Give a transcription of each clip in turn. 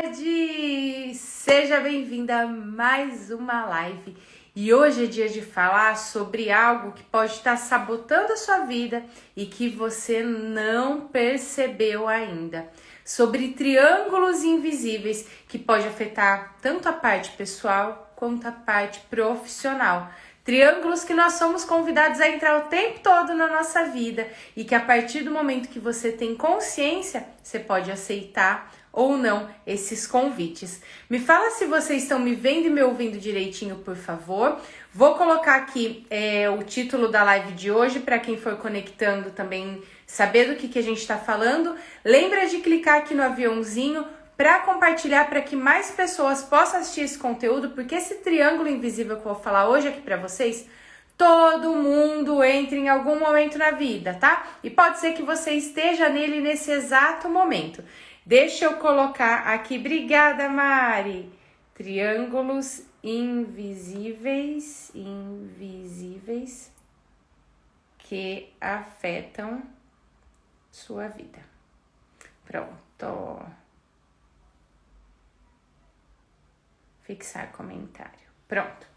tarde! Seja bem-vinda a mais uma live. E hoje é dia de falar sobre algo que pode estar sabotando a sua vida e que você não percebeu ainda. Sobre triângulos invisíveis que pode afetar tanto a parte pessoal quanto a parte profissional. Triângulos que nós somos convidados a entrar o tempo todo na nossa vida e que a partir do momento que você tem consciência, você pode aceitar ou não esses convites. Me fala se vocês estão me vendo e me ouvindo direitinho, por favor. Vou colocar aqui o título da live de hoje para quem for conectando também saber do que a gente está falando. Lembra de clicar aqui no aviãozinho para compartilhar, para que mais pessoas possam assistir esse conteúdo, porque esse triângulo invisível que eu vou falar hoje aqui para vocês, todo mundo entra em algum momento na vida, tá? E pode ser que você esteja nele nesse exato momento. Deixa eu colocar aqui, obrigada Mari, triângulos invisíveis que afetam sua vida. Pronto. Fixar comentário. Pronto.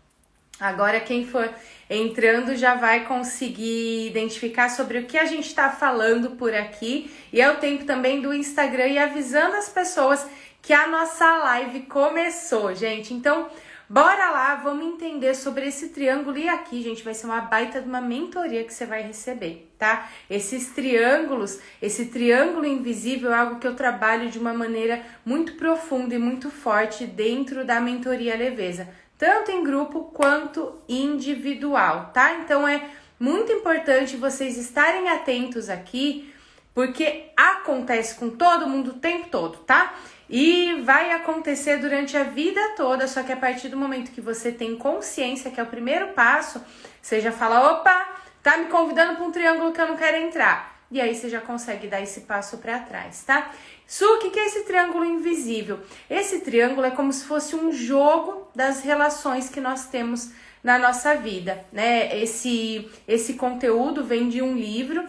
Agora quem for entrando já vai conseguir identificar sobre o que a gente está falando por aqui. E é o tempo também do Instagram e avisando as pessoas que a nossa live começou, gente. Então, bora lá, vamos entender sobre esse triângulo. E aqui, gente, vai ser uma baita de uma mentoria que você vai receber, tá? Esses triângulos, esse triângulo invisível é algo que eu trabalho de uma maneira muito profunda e muito forte dentro da mentoria Leveza, tanto em grupo quanto individual, tá? Então é muito importante vocês estarem atentos aqui, porque acontece com todo mundo o tempo todo, tá? E vai acontecer durante a vida toda, só que a partir do momento que você tem consciência, que é o primeiro passo, você já fala, opa, tá me convidando para um triângulo que eu não quero entrar. E aí você já consegue dar esse passo para trás, tá? Su, o que é esse triângulo invisível? Esse triângulo é como se fosse um jogo das relações que nós temos na nossa vida, né? Esse conteúdo vem de um livro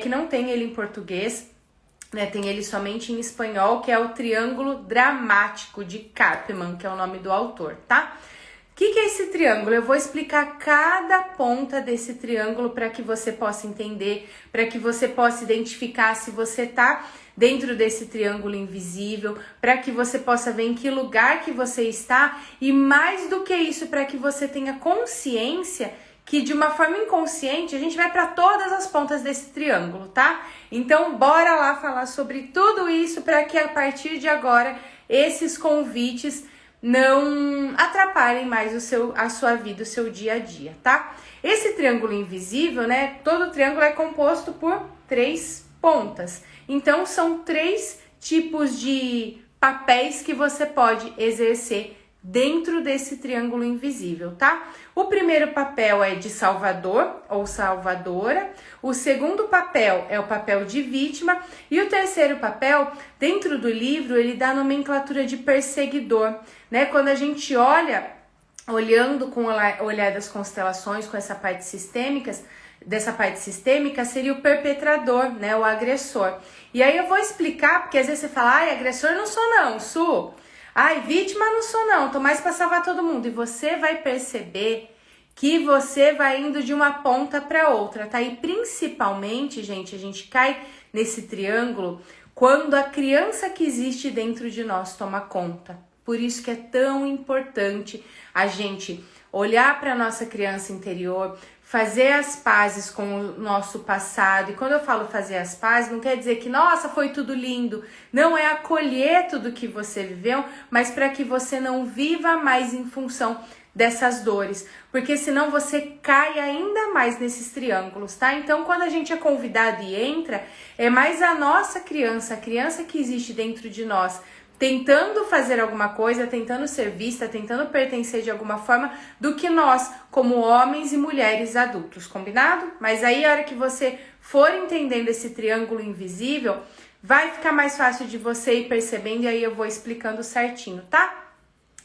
que não tem ele em português, né? Tem ele somente em espanhol, que é o Triângulo Dramático de Karpman, que é o nome do autor, tá? O que é esse triângulo? Eu vou explicar cada ponta desse triângulo para que você possa entender, para que você possa identificar se você tá dentro desse triângulo invisível, para que você possa ver em que lugar que você está e mais do que isso, para que você tenha consciência que de uma forma inconsciente a gente vai para todas as pontas desse triângulo, tá? Então bora lá falar sobre tudo isso para que a partir de agora esses convites não atrapalhem mais a sua vida, o seu dia a dia, tá? Esse triângulo invisível, né? Todo triângulo é composto por 3 pontas. Então, são 3 tipos de papéis que você pode exercer dentro desse triângulo invisível, tá? O primeiro papel é de salvador ou salvadora, o segundo papel é o papel de vítima e o terceiro papel, dentro do livro, ele dá a nomenclatura de perseguidor, né? Quando a gente olhando com o olhar das constelações, com essa parte dessa parte sistêmica, seria o perpetrador, né? O agressor. E aí eu vou explicar, porque às vezes você fala, ai, agressor não sou não, Su. Ai, vítima não sou não, tô mais pra salvar todo mundo. E você vai perceber que você vai indo de uma ponta para outra, tá? E principalmente, gente, a gente cai nesse triângulo quando a criança que existe dentro de nós toma conta. Por isso que é tão importante a gente olhar para nossa criança interior, fazer as pazes com o nosso passado. E quando eu falo fazer as pazes, não quer dizer que, nossa, foi tudo lindo. Não, é acolher tudo que você viveu, mas para que você não viva mais em função dessas dores, porque senão você cai ainda mais nesses triângulos, tá? Então, quando a gente é convidado e entra, é mais a nossa criança, a criança que existe dentro de nós, tentando fazer alguma coisa, tentando ser vista, tentando pertencer de alguma forma, do que nós, como homens e mulheres adultos, combinado? Mas aí, a hora que você for entendendo esse triângulo invisível, vai ficar mais fácil de você ir percebendo e aí eu vou explicando certinho, tá?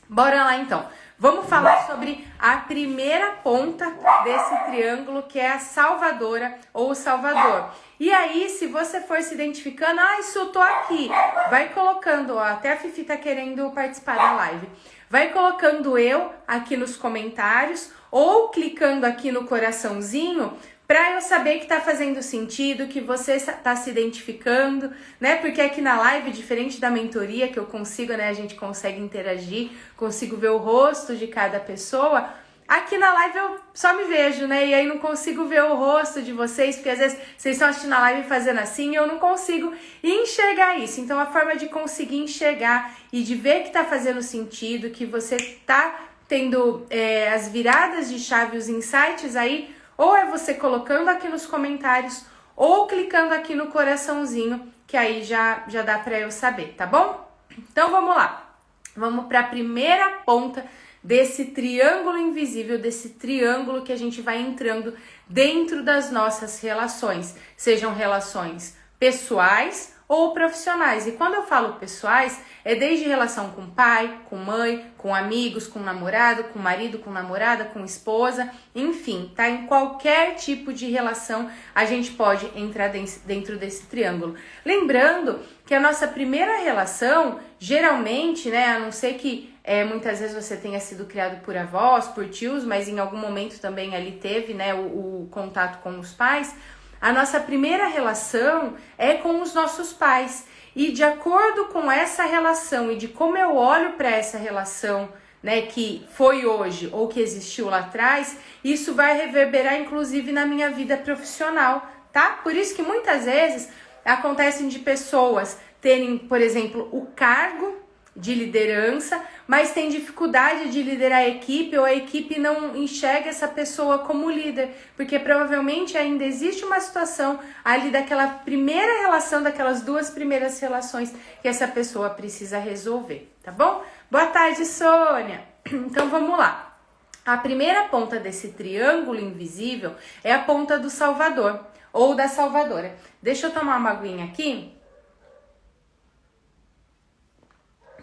Bora lá, então. Vamos falar sobre a primeira ponta desse triângulo, que é a salvadora ou o salvador. E aí, se você for se identificando, isso eu tô aqui, vai colocando, ó, até a Fifi tá querendo participar da live. Vai colocando eu aqui nos comentários ou clicando aqui no coraçãozinho para eu saber que tá fazendo sentido, que você tá se identificando, né? Porque aqui na live, diferente da mentoria, que eu consigo, né? A gente consegue interagir, consigo ver o rosto de cada pessoa. Aqui na live eu só me vejo, né? E aí não consigo ver o rosto de vocês, porque às vezes vocês estão assistindo a live fazendo assim e eu não consigo enxergar isso. Então a forma de conseguir enxergar e de ver que tá fazendo sentido, que você tá tendo as viradas de chave, os insights aí, ou é você colocando aqui nos comentários ou clicando aqui no coraçãozinho, que aí já dá pra eu saber, tá bom? Então vamos lá. Vamos pra primeira ponta desse triângulo invisível, desse triângulo que a gente vai entrando dentro das nossas relações, sejam relações pessoais ou profissionais. E quando eu falo pessoais, é desde relação com pai, com mãe, com amigos, com namorado, com marido, com namorada, com esposa, enfim, tá? Em qualquer tipo de relação a gente pode entrar dentro desse triângulo. Lembrando que a nossa primeira relação, geralmente, né, a não ser que muitas vezes você tenha sido criado por avós, por tios, mas em algum momento também ali teve, né, o contato com os pais. A nossa primeira relação é com os nossos pais. E de acordo com essa relação e de como eu olho para essa relação, né, que foi hoje ou que existiu lá atrás, isso vai reverberar inclusive na minha vida profissional, tá? Por isso que muitas vezes acontecem de pessoas terem, por exemplo, o cargo de liderança, mas tem dificuldade de liderar a equipe ou a equipe não enxerga essa pessoa como líder, porque provavelmente ainda existe uma situação ali daquela primeira relação, daquelas duas primeiras relações que essa pessoa precisa resolver, tá bom? Boa tarde, Sônia! Então vamos lá. A primeira ponta desse triângulo invisível é a ponta do Salvador ou da Salvadora. Deixa eu tomar uma aguinha aqui.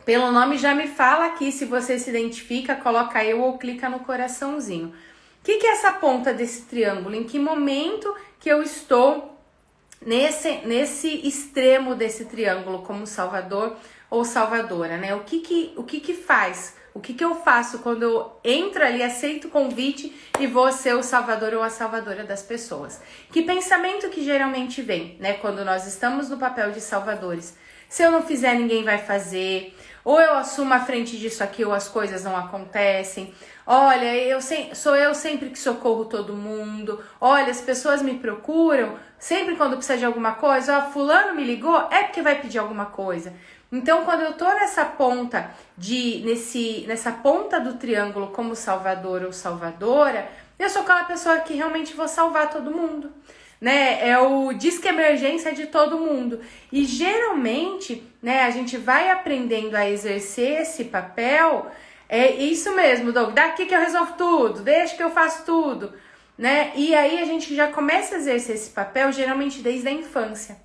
Pelo nome já me fala aqui, se você se identifica, coloca eu ou clica no coraçãozinho. O que é essa ponta desse triângulo? Em que momento que eu estou nesse extremo desse triângulo, como Salvador ou Salvadora, né? O que faz? O que eu faço quando eu entro ali, aceito o convite e vou ser o Salvador ou a Salvadora das pessoas? Que pensamento que geralmente vem, né? Quando nós estamos no papel de salvadores. Se eu não fizer, ninguém vai fazer. Ou eu assumo a frente disso aqui ou as coisas não acontecem. Olha, sou eu sempre que socorro todo mundo. Olha, as pessoas me procuram sempre quando precisa de alguma coisa. Ó, fulano me ligou, é porque vai pedir alguma coisa. Então, quando eu tô nessa ponta nessa ponta do triângulo como salvador ou salvadora, eu sou aquela pessoa que realmente vou salvar todo mundo, né? É o disque emergência de todo mundo. E geralmente, né, a gente vai aprendendo a exercer esse papel. É isso mesmo, Doug, daqui que eu resolvo tudo, deixa que eu faço tudo, né? E aí a gente já começa a exercer esse papel geralmente desde a infância.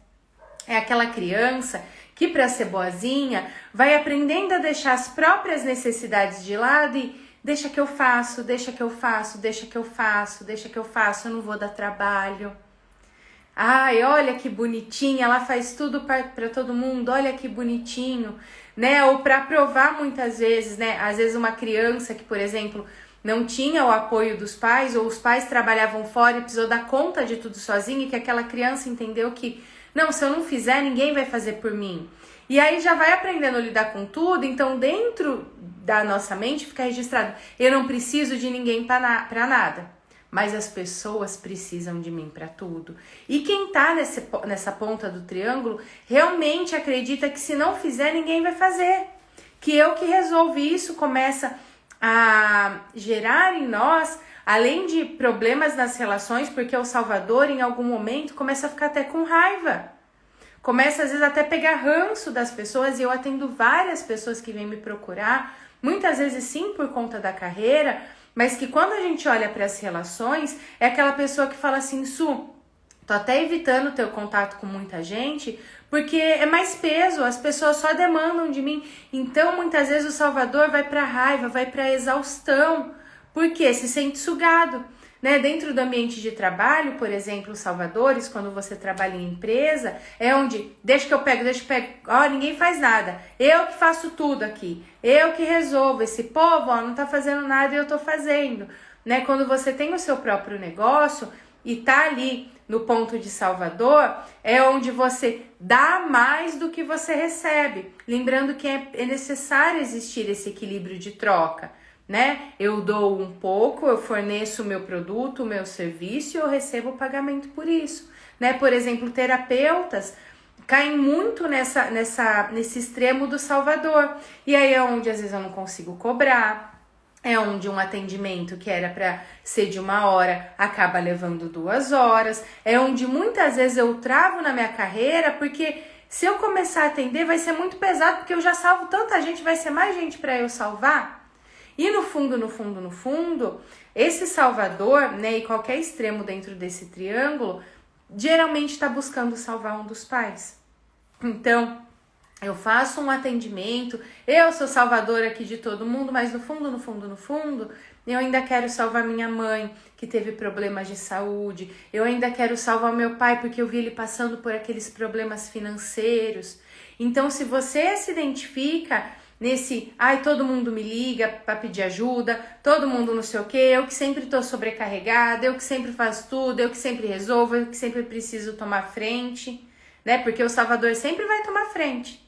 É aquela criança que, para ser boazinha, vai aprendendo a deixar as próprias necessidades de lado e deixa que eu faço, deixa que eu faço, deixa que eu faço, deixa que eu faço, eu não vou dar trabalho. Ai, olha que bonitinha, ela faz tudo para todo mundo, olha que bonitinho, né? Ou para provar muitas vezes, né? Às vezes uma criança que, por exemplo, não tinha o apoio dos pais, ou os pais trabalhavam fora e precisou dar conta de tudo sozinha, e que aquela criança entendeu que, não, se eu não fizer, ninguém vai fazer por mim. E aí já vai aprendendo a lidar com tudo, então dentro da nossa mente fica registrado, eu não preciso de ninguém para nada. Mas as pessoas precisam de mim para tudo. E quem tá nessa ponta do triângulo realmente acredita que se não fizer, ninguém vai fazer. Que eu que resolvo isso, começa a gerar em nós, além de problemas nas relações, porque o salvador em algum momento começa a ficar até com raiva. Começa às vezes até a pegar ranço das pessoas, e eu atendo várias pessoas que vêm me procurar, muitas vezes sim por conta da carreira, mas que quando a gente olha para as relações, é aquela pessoa que fala assim, Su, tô até evitando ter o contato com muita gente, porque é mais peso, as pessoas só demandam de mim. Então, muitas vezes o salvador vai para raiva, vai para exaustão, porque se sente sugado, né? Dentro do ambiente de trabalho, por exemplo, os salvadores, quando você trabalha em empresa, é onde, deixa que eu pego, ó, ninguém faz nada, eu que faço tudo aqui, eu que resolvo, esse povo, ó, não tá fazendo nada e eu tô fazendo, né? Quando você tem o seu próprio negócio e tá ali no ponto de salvador, é onde você dá mais do que você recebe. Lembrando que é necessário existir esse equilíbrio de troca, né? Eu dou um pouco, eu forneço o meu produto, o meu serviço e eu recebo o pagamento por isso, né? Por exemplo, terapeutas caem muito nesse extremo do salvador. E aí é onde às vezes eu não consigo cobrar. É onde um atendimento que era para ser de 1 hora acaba levando 2 horas. É onde muitas vezes eu travo na minha carreira, porque se eu começar a atender vai ser muito pesado, porque eu já salvo tanta gente, vai ser mais gente para eu salvar. E no fundo, esse salvador, né, e qualquer extremo dentro desse triângulo, geralmente está buscando salvar um dos pais. Então, eu faço um atendimento, eu sou salvadora aqui de todo mundo, mas no fundo, eu ainda quero salvar minha mãe, que teve problemas de saúde, eu ainda quero salvar meu pai, porque eu vi ele passando por aqueles problemas financeiros. Então, se você se identifica nesse, todo mundo me liga para pedir ajuda, todo mundo não sei o que, eu que sempre tô sobrecarregada, eu que sempre faço tudo, eu que sempre resolvo, eu que sempre preciso tomar frente, né? Porque o salvador sempre vai tomar frente.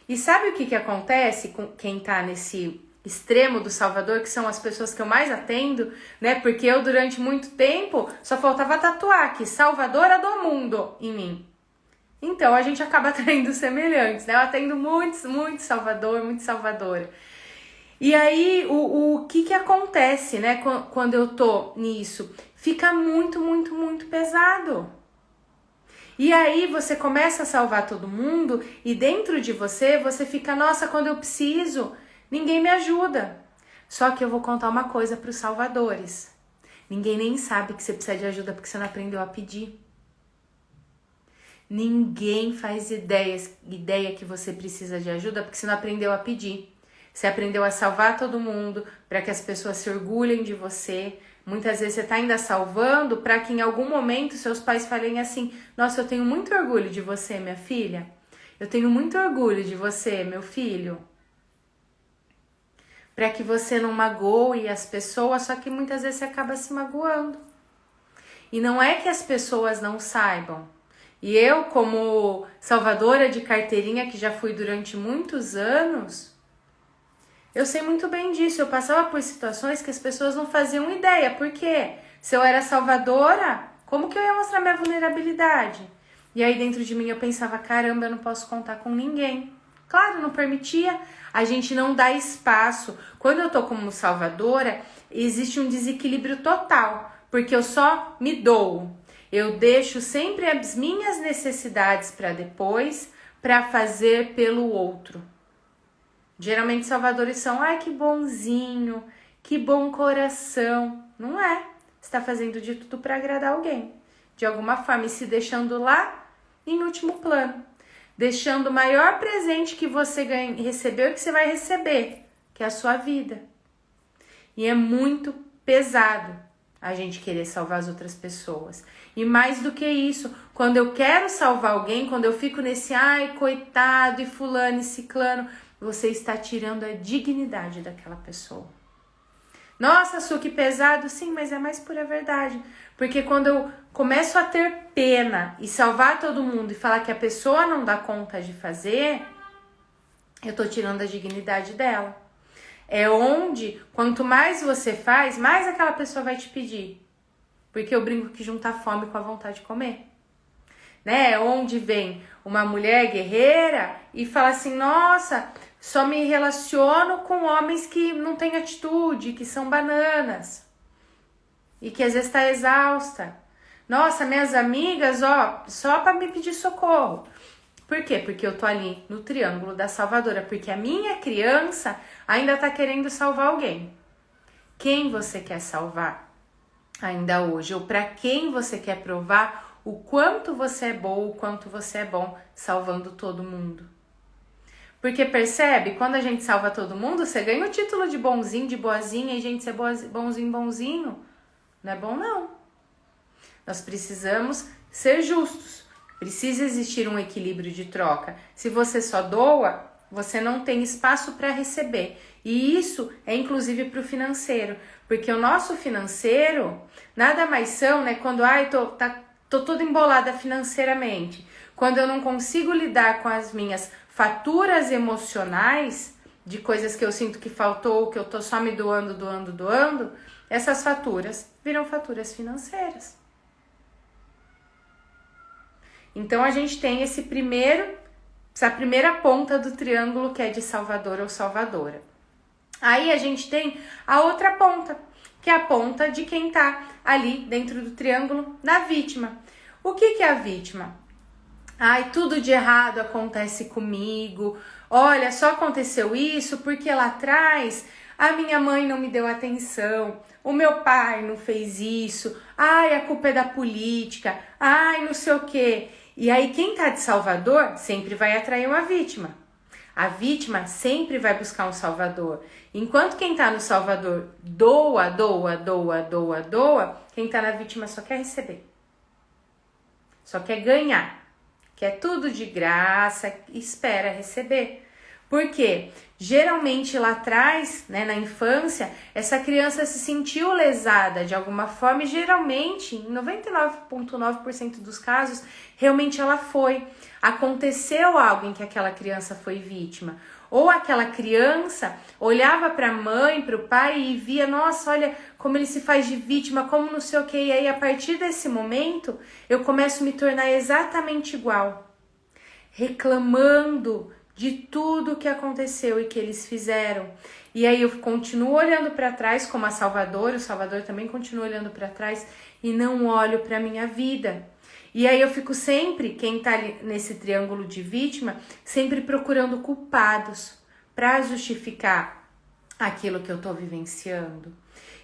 E sabe o que acontece com quem tá nesse extremo do salvador, que são as pessoas que eu mais atendo, né? Porque eu, durante muito tempo, só faltava tatuar aqui, salvadora do mundo, em mim. Então, a gente acaba atraindo semelhantes, né? Eu atendo muito salvador, muito salvadora. E aí, o que acontece, né? Quando eu tô nisso? Fica muito pesado. E aí você começa a salvar todo mundo e dentro de você fica, nossa, quando eu preciso, ninguém me ajuda. Só que eu vou contar uma coisa para os salvadores. Ninguém nem sabe que você precisa de ajuda porque você não aprendeu a pedir. Ninguém faz ideia que você precisa de ajuda porque você não aprendeu a pedir. Você aprendeu a salvar todo mundo para que as pessoas se orgulhem de você. Muitas vezes você está ainda salvando para que em algum momento seus pais falem assim, nossa, eu tenho muito orgulho de você, minha filha. Eu tenho muito orgulho de você, meu filho. Para que você não magoe as pessoas, só que muitas vezes você acaba se magoando. E não é que as pessoas não saibam. E eu, como salvadora de carteirinha, que já fui durante muitos anos, eu sei muito bem disso. Eu passava por situações que as pessoas não faziam ideia. Por quê? Se eu era salvadora, como que eu ia mostrar minha vulnerabilidade? E aí dentro de mim eu pensava, caramba, eu não posso contar com ninguém. Claro, não permitia. A gente não dá espaço. Quando eu tô como salvadora, existe um desequilíbrio total. Porque eu só me dou. Eu deixo sempre as minhas necessidades para depois, para fazer pelo outro. Geralmente salvadores são, que bonzinho, que bom coração. Não é. Você está fazendo de tudo para agradar alguém. De alguma forma, e se deixando lá em último plano. Deixando o maior presente que você recebeu e que você vai receber, que é a sua vida. E é muito pesado a gente querer salvar as outras pessoas. E mais do que isso, quando eu quero salvar alguém, quando eu fico nesse, coitado, e fulano, e ciclano, você está tirando a dignidade daquela pessoa. Nossa, Su, que pesado. Sim, mas é mais pura verdade. Porque quando eu começo a ter pena e salvar todo mundo e falar que a pessoa não dá conta de fazer, eu tô tirando a dignidade dela. É onde, quanto mais você faz, mais aquela pessoa vai te pedir. Porque eu brinco que junta a fome com a vontade de comer. Né? É onde vem uma mulher guerreira e fala assim, nossa, só me relaciono com homens que não têm atitude, que são bananas. E que às vezes está exausta. Nossa, minhas amigas, só para me pedir socorro. Por quê? Porque eu tô ali no triângulo da salvadora. Porque a minha criança ainda tá querendo salvar alguém. Quem você quer salvar ainda hoje? Ou para quem você quer provar o quanto você é boa, o quanto você é bom salvando todo mundo? Porque percebe, quando a gente salva todo mundo, você ganha o título de bonzinho, de boazinha, e gente ser bonzinho. Não é bom, não. Nós precisamos ser justos. Precisa existir um equilíbrio de troca. Se você só doa, você não tem espaço para receber. E isso é inclusive para o financeiro. Porque o nosso financeiro, nada mais são, né? Quando tô toda embolada financeiramente. Quando eu não consigo lidar com as minhas faturas emocionais, de coisas que eu sinto que faltou, que eu tô só me doando, essas faturas viram faturas financeiras. Então a gente tem essa primeira ponta do triângulo que é de salvador ou salvadora. Aí a gente tem a outra ponta, que é a ponta de quem tá ali dentro do triângulo na vítima. O que é a vítima? Ai, tudo de errado acontece comigo. Olha, só aconteceu isso porque lá atrás a minha mãe não me deu atenção, o meu pai não fez isso, ai, a culpa é da política, ai, não sei o quê. E aí quem tá de salvador sempre vai atrair uma vítima. A vítima sempre vai buscar um salvador. Enquanto quem tá no salvador doa, quem tá na vítima só quer receber. Só quer ganhar. Quer tudo de graça, espera receber. Por quê? Geralmente lá atrás, né, na infância, essa criança se sentiu lesada de alguma forma e geralmente, em 99,9% dos casos, realmente ela foi. Aconteceu algo em que aquela criança foi vítima. Ou aquela criança olhava para a mãe, para o pai e via, nossa, olha como ele se faz de vítima, como não sei o que. E aí, a partir desse momento, eu começo a me tornar exatamente igual. Reclamando de tudo que aconteceu e que eles fizeram. E aí eu continuo olhando para trás como a Salvador, o Salvador também continua olhando para trás e não olho para minha vida. E aí eu fico sempre, quem tá nesse triângulo de vítima, sempre procurando culpados para justificar aquilo que eu tô vivenciando.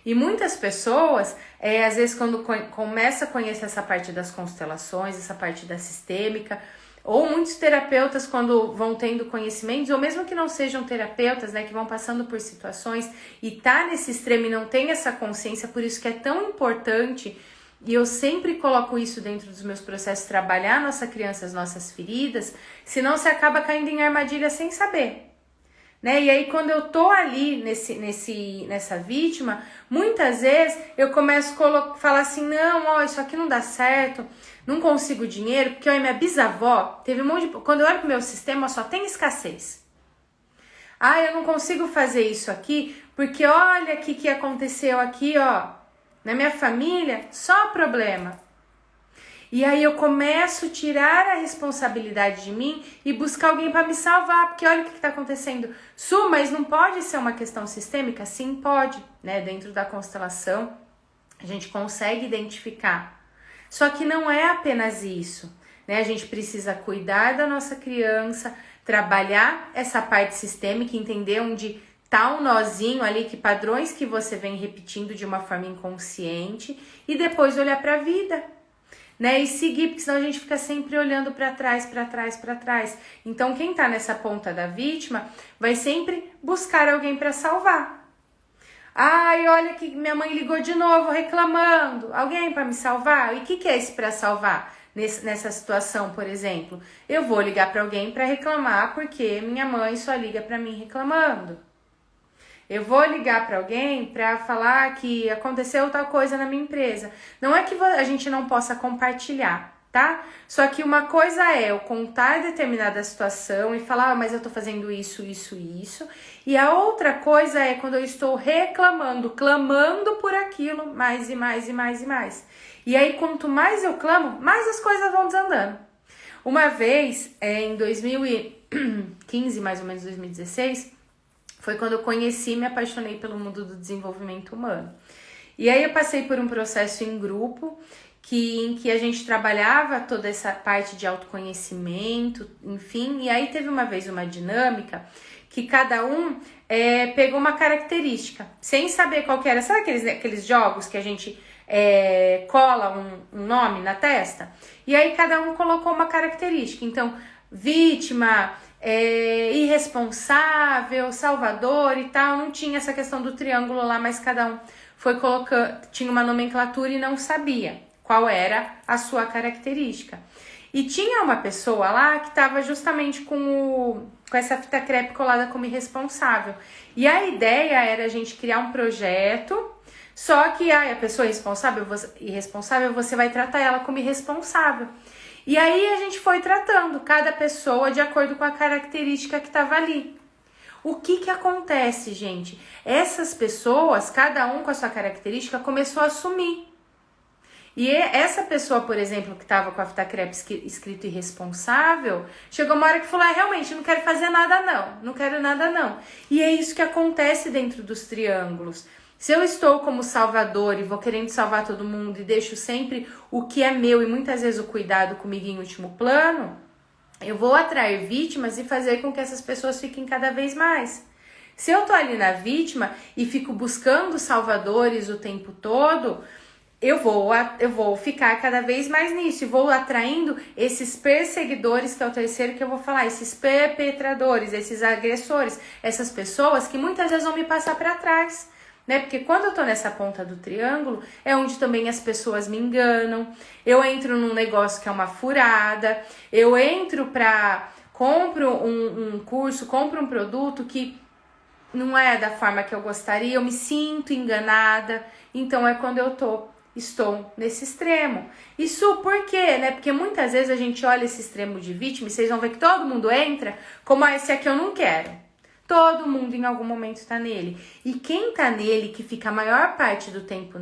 E muitas pessoas, às vezes quando começa a conhecer essa parte das constelações, essa parte da sistêmica, ou muitos terapeutas quando vão tendo conhecimentos, ou mesmo que não sejam terapeutas, né, que vão passando por situações e tá nesse extremo e não tem essa consciência, por isso que é tão importante, e eu sempre coloco isso dentro dos meus processos, trabalhar nossa criança, as nossas feridas, senão você acaba caindo em armadilha sem saber. Né? E aí quando eu tô ali nessa vítima, muitas vezes eu começo a falar assim, não, ó, isso aqui não dá certo, não consigo dinheiro, porque olha, minha bisavó teve um monte de... Quando eu olho pro meu sistema, só tem escassez. Ah, eu não consigo fazer isso aqui, porque olha o que aconteceu aqui, ó, na minha família, só problema. E aí eu começo a tirar a responsabilidade de mim e buscar alguém para me salvar, porque olha o que está acontecendo. Su, mas não pode ser uma questão sistêmica? Sim, pode, né? Dentro da constelação, a gente consegue identificar. Só que não é apenas isso, né? A gente precisa cuidar da nossa criança, trabalhar essa parte sistêmica, entender onde tá um nozinho ali, que padrões que você vem repetindo de uma forma inconsciente e depois olhar para a vida. Né, e seguir, porque senão a gente fica sempre olhando para trás. Então, quem tá nessa ponta da vítima vai sempre buscar alguém para salvar. Ai, olha que minha mãe ligou de novo reclamando. Alguém para me salvar? E o que é esse para salvar? Nessa situação, por exemplo, eu vou ligar para alguém para reclamar porque minha mãe só liga para mim reclamando. Eu vou ligar para alguém para falar que aconteceu tal coisa na minha empresa. Não é que a gente não possa compartilhar, tá? Só que uma coisa é eu contar determinada situação e falar, mas eu tô fazendo isso. E a outra coisa é quando eu estou reclamando, clamando por aquilo, mais e mais. E aí, quanto mais eu clamo, mais as coisas vão desandando. Uma vez, em 2015, mais ou menos 2016, foi quando eu conheci e me apaixonei pelo mundo do desenvolvimento humano. E aí eu passei por um processo em grupo, em que a gente trabalhava toda essa parte de autoconhecimento, enfim. E aí teve uma vez uma dinâmica que cada um pegou uma característica, sem saber qual que era. Sabe aqueles jogos que a gente cola um nome na testa? E aí cada um colocou uma característica. Então, vítima... irresponsável, salvador e tal. Não tinha essa questão do triângulo lá, mas cada um foi colocando, tinha uma nomenclatura e não sabia qual era a sua característica. E tinha uma pessoa lá que estava justamente com essa fita crepe colada como irresponsável. E a ideia era a gente criar um projeto, só que a pessoa irresponsável, você vai tratar ela como irresponsável. E aí a gente foi tratando cada pessoa de acordo com a característica que estava ali. O que acontece, gente? Essas pessoas, cada um com a sua característica, começou a sumir. E essa pessoa, por exemplo, que estava com a fita crepe escrito irresponsável, chegou uma hora que falou, realmente, não quero fazer nada não quero nada não. E é isso que acontece dentro dos triângulos. Se eu estou como salvador e vou querendo salvar todo mundo e deixo sempre o que é meu e muitas vezes o cuidado comigo em último plano, eu vou atrair vítimas e fazer com que essas pessoas fiquem cada vez mais. Se eu tô ali na vítima e fico buscando salvadores o tempo todo, eu vou ficar cada vez mais nisso e vou atraindo esses perseguidores, que é o terceiro que eu vou falar, esses perpetradores, esses agressores, essas pessoas que muitas vezes vão me passar para trás. Né? Porque quando eu tô nessa ponta do triângulo, é onde também as pessoas me enganam, eu entro num negócio que é uma furada, eu entro compro um curso, compro um produto que não é da forma que eu gostaria, eu me sinto enganada, então é quando estou nesse extremo. Isso por quê? Né? Porque muitas vezes a gente olha esse extremo de vítima e vocês vão ver que todo mundo entra como esse aqui eu não quero. Todo mundo em algum momento está nele. E quem está nele, que fica a maior parte do tempo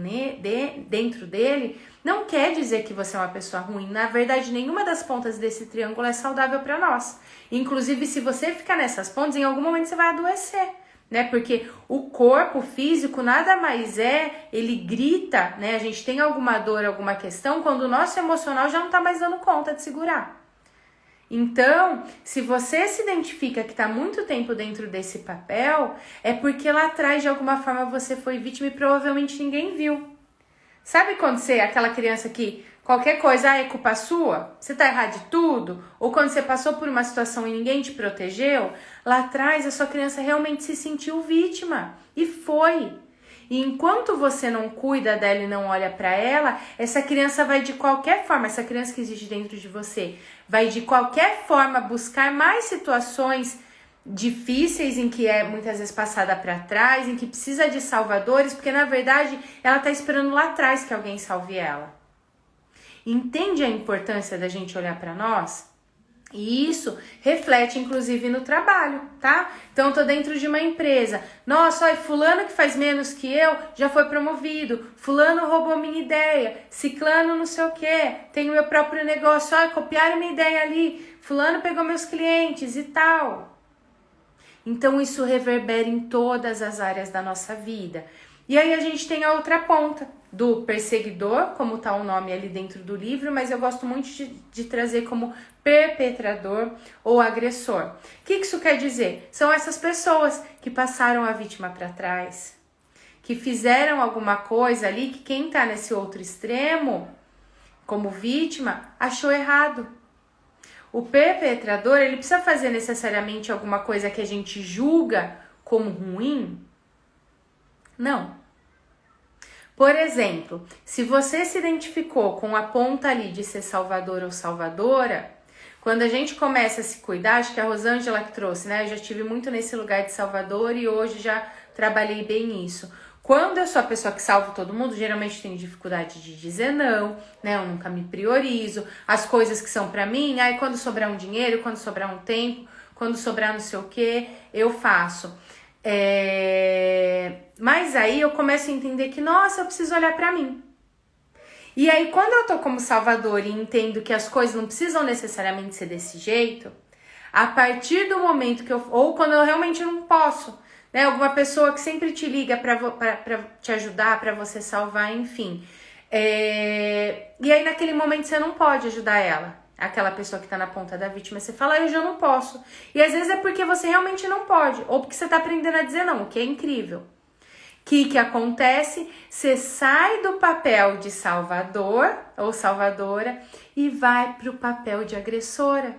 dentro dele, não quer dizer que você é uma pessoa ruim. Na verdade, nenhuma das pontas desse triângulo é saudável para nós. Inclusive, se você ficar nessas pontas, em algum momento você vai adoecer. Né? Porque o corpo físico nada mais ele grita, né? A gente tem alguma dor, alguma questão, quando o nosso emocional já não está mais dando conta de segurar. Então, se você se identifica que está muito tempo dentro desse papel, é porque lá atrás, de alguma forma, você foi vítima e provavelmente ninguém viu. Sabe quando você é aquela criança que qualquer coisa é culpa sua? Você tá errado de tudo? Ou quando você passou por uma situação e ninguém te protegeu? Lá atrás, a sua criança realmente se sentiu vítima. E foi. E enquanto você não cuida dela e não olha para ela, essa criança vai de qualquer forma, essa criança que existe dentro de você, vai de qualquer forma buscar mais situações difíceis em que é muitas vezes passada para trás, em que precisa de salvadores, porque na verdade ela tá esperando lá atrás que alguém salve ela. Entende a importância da gente olhar para nós? E isso reflete, inclusive, no trabalho, tá? Então, eu tô dentro de uma empresa. Nossa, olha, fulano que faz menos que eu já foi promovido. Fulano roubou minha ideia. Ciclano não sei o quê. Tenho meu próprio negócio. Olha, copiaram minha ideia ali. Fulano pegou meus clientes e tal. Então, isso reverbera em todas as áreas da nossa vida. E aí, a gente tem a outra ponta do perseguidor, como tá o nome ali dentro do livro, mas eu gosto muito de trazer como perpetrador ou agressor. O que isso quer dizer? São essas pessoas que passaram a vítima para trás, que fizeram alguma coisa ali que quem tá nesse outro extremo, como vítima, achou errado. O perpetrador, ele precisa fazer necessariamente alguma coisa que a gente julga como ruim? Não. Por exemplo, se você se identificou com a ponta ali de ser salvador ou salvadora, quando a gente começa a se cuidar, acho que a Rosângela que trouxe, né? Eu já estive muito nesse lugar de salvador e hoje já trabalhei bem nisso. Quando eu sou a pessoa que salva todo mundo, geralmente tenho dificuldade de dizer não, né? Eu nunca me priorizo. As coisas que são pra mim, aí quando sobrar um dinheiro, quando sobrar um tempo, quando sobrar não sei o que, eu faço. Mas aí eu começo a entender que, nossa, eu preciso olhar pra mim. E aí, quando eu tô como salvador e entendo que as coisas não precisam necessariamente ser desse jeito, a partir do momento que ou quando eu realmente não posso, né? Alguma pessoa que sempre te liga pra te ajudar, pra você salvar, enfim. E aí, naquele momento, você não pode ajudar ela. Aquela pessoa que tá na ponta da vítima, você fala, eu já não posso. E às vezes é porque você realmente não pode, ou porque você tá aprendendo a dizer não, o que é incrível. O que acontece? Você sai do papel de salvador ou salvadora e vai pro papel de agressora.